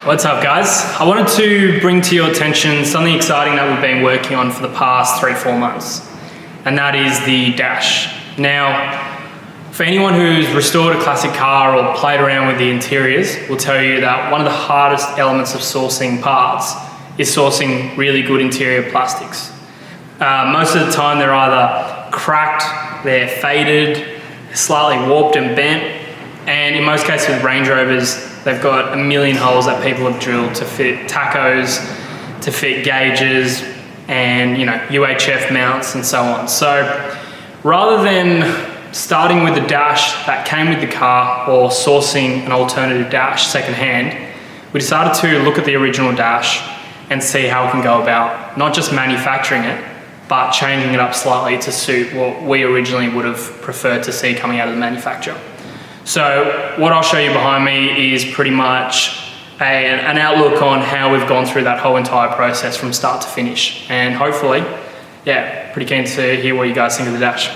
What's up guys? I wanted to bring to your attention something exciting that we've been working on for the past 3-4 months, and that is the dash. Now, for anyone who's restored a classic car or played around with the interiors, will tell you that one of the hardest elements of sourcing parts is sourcing really good interior plastics. Most of the time they're either cracked, they're faded, slightly warped and bent, and in most cases with Range Rovers, they've got a million holes that people have drilled to fit tacos, to fit gauges, and UHF mounts and so on. So rather than starting with the dash that came with the car or sourcing an alternative dash secondhand, we decided to look at the original dash and see how we can go about not just manufacturing it, but changing it up slightly to suit what we originally would have preferred to see coming out of the manufacturer. So what I'll show you behind me is pretty much an outlook on how we've gone through that whole entire process from start to finish. And hopefully, pretty keen to hear what you guys think of the dash.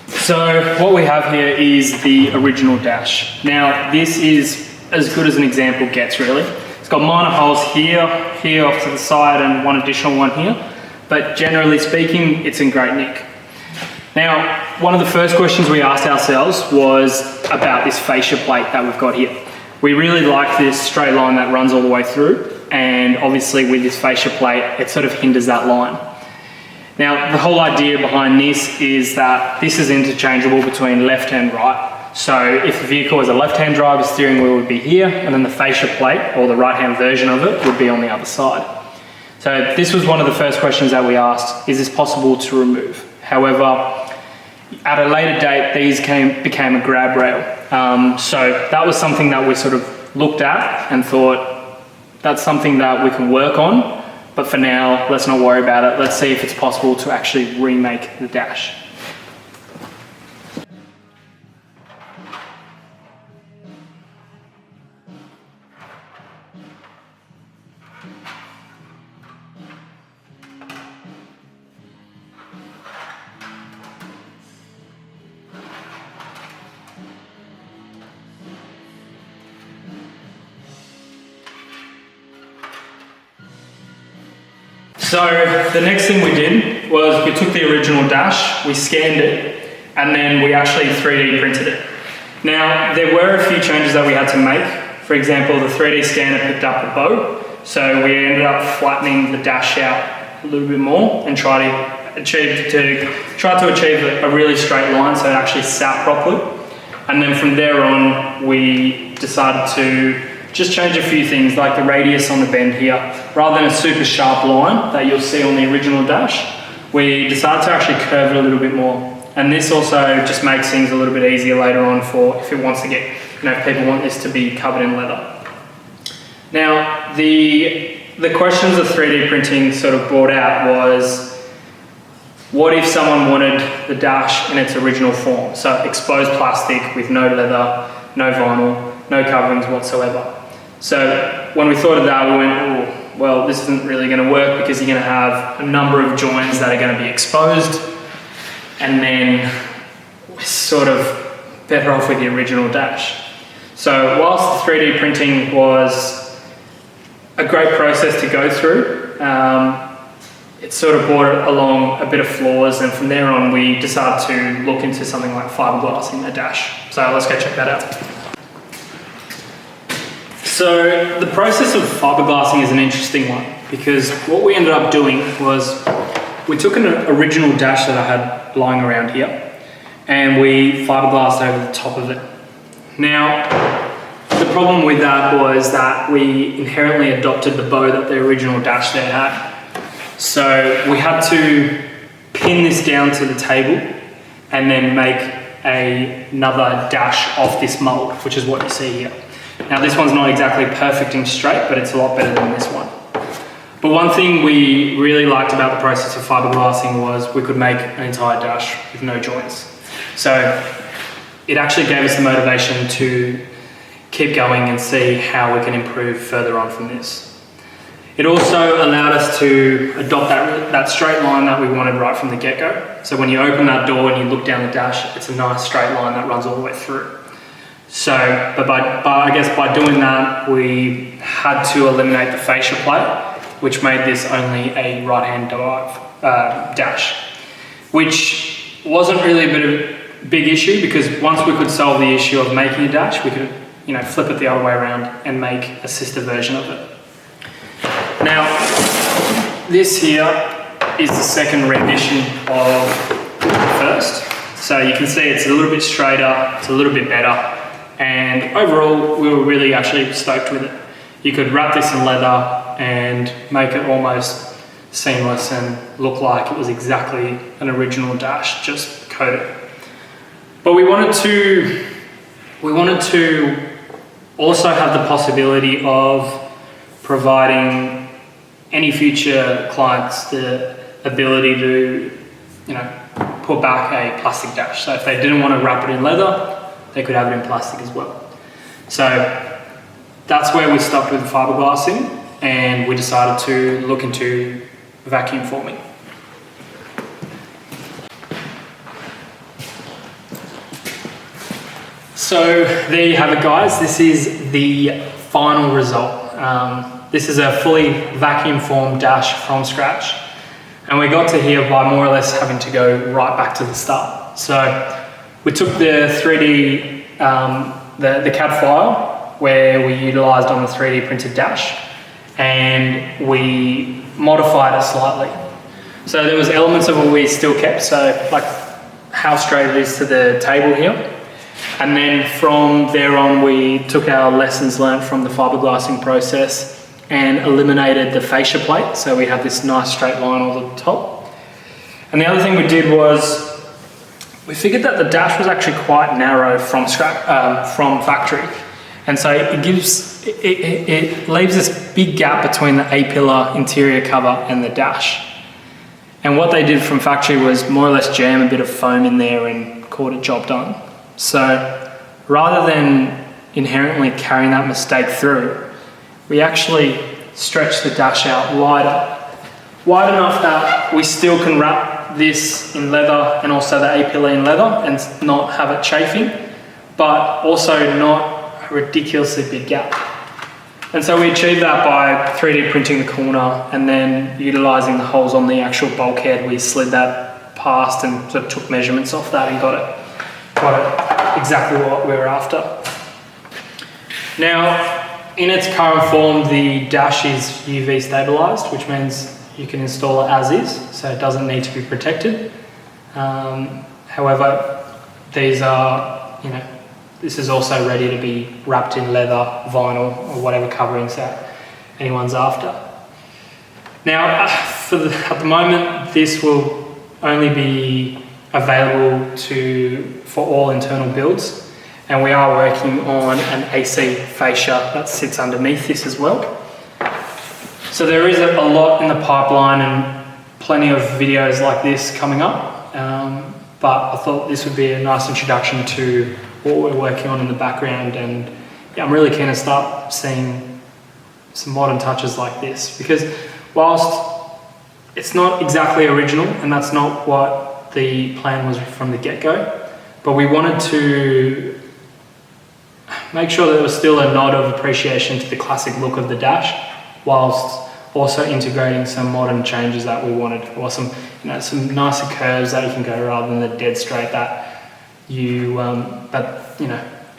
So what we have here is the original dash. Now this is as good as an example gets really. It's got minor holes here off to the side and one additional one here. But generally speaking, it's in great nick. Now, one of the first questions we asked ourselves was about this fascia plate that we've got here. We really like this straight line that runs all the way through, and obviously with this fascia plate, it sort of hinders that line. Now, the whole idea behind this is that this is interchangeable between left and right. So if the vehicle is a left-hand drive, the steering wheel would be here, and then the fascia plate, or the right-hand version of it, would be on the other side. So this was one of the first questions that we asked, is this possible to remove? However, at a later date, these became a grab rail. So that was something that we sort of looked at and thought, that's something that we can work on, but for now, let's not worry about it. Let's see if it's possible to actually remake the dash. So the next thing we did was we took the original dash, we scanned it, and then we actually 3D printed it. Now, there were a few changes that we had to make. For example, the 3D scanner picked up a bow, so we ended up flattening the dash out a little bit more and try to achieve a really straight line so it actually sat properly. And then from there on, we decided to just change a few things like the radius on the bend here. Rather than a super sharp line that you'll see on the original dash, we decided to actually curve it a little bit more. And this also just makes things a little bit easier later on for if it wants to get, if people want this to be covered in leather. Now, the questions of 3D printing sort of brought out was, what if someone wanted the dash in its original form? So exposed plastic with no leather, no vinyl, no coverings whatsoever. So when we thought of that, we went, oh, well, this isn't really going to work because you're going to have a number of joins that are going to be exposed, and then we're sort of better off with the original dash. So whilst 3D printing was a great process to go through, it sort of brought along a bit of flaws, and from there on we decided to look into something like fiberglassing a dash. So let's go check that out. So the process of fiberglassing is an interesting one, because what we ended up doing was we took an original dash that I had lying around here and we fiberglassed over the top of it. Now, the problem with that was that we inherently adopted the bow that the original dash there had. So we had to pin this down to the table and then make another dash off this mold, which is what you see here. Now this one's not exactly perfect and straight, but it's a lot better than this one. But one thing we really liked about the process of fiberglassing was we could make an entire dash with no joints. So it actually gave us the motivation to keep going and see how we can improve further on from this. It also allowed us to adopt that straight line that we wanted right from the get-go. So when you open that door and you look down the dash, it's a nice straight line that runs all the way through. So, but I guess by doing that, we had to eliminate the fascia plate, which made this only a right-hand drive dash, which wasn't really a big issue, because once we could solve the issue of making a dash, we could, flip it the other way around and make a sister version of it. Now, this here is the second rendition of the first. So you can see it's a little bit straighter, it's a little bit better, and overall we were really actually stoked with it. You could wrap this in leather and make it almost seamless and look like it was exactly an original dash, just coated. But we wanted to also have the possibility of providing any future clients the ability to, put back a plastic dash. So if they didn't want to wrap it in leather, they could have it in plastic as well. So that's where we stopped with fiberglassing, and we decided to look into vacuum forming. So there you have it, guys. This is the final result. This is a fully vacuum formed dash from scratch, and we got to here by more or less having to go right back to the start. So we took the 3D, the CAD file where we utilised on the 3D printed dash, and we modified it slightly. So there was elements of it we still kept, so like how straight it is to the table here. And then from there on, we took our lessons learned from the fiberglassing process and eliminated the fascia plate. So we have this nice straight line all the top. And the other thing we did was we figured that the dash was actually quite narrow from factory. And so it leaves this big gap between the A-pillar interior cover and the dash. And what they did from factory was more or less jam a bit of foam in there and called it job done. So rather than inherently carrying that mistake through, we actually stretched the dash out wide enough that we still can wrap this in leather and also the A-pillar in leather and not have it chafing, but also not a ridiculously big gap. And so we achieved that by 3D printing the corner and then utilising the holes on the actual bulkhead. We slid that past and sort of took measurements off that and got it exactly what we were after. Now, in its current form, the dash is UV stabilised, which means you can install it as is, so it doesn't need to be protected. However, these are, this is also ready to be wrapped in leather, vinyl, or whatever coverings that anyone's after. Now, at the moment, this will only be available for all internal builds, and we are working on an AC fascia that sits underneath this as well. So there is a lot in the pipeline and plenty of videos like this coming up, but I thought this would be a nice introduction to what we're working on in the background, and yeah, I'm really keen to start seeing some modern touches like this, because whilst it's not exactly original, and that's not what the plan was from the get-go, but we wanted to make sure that there was still a nod of appreciation to the classic look of the dash, whilst also integrating some modern changes that we wanted, or some nicer curves that you can go rather than the dead straight that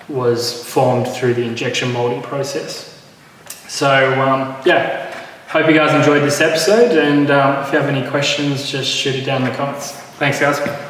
was formed through the injection molding process. So yeah, hope you guys enjoyed this episode, and if you have any questions, just shoot it down in the comments. Thanks, guys.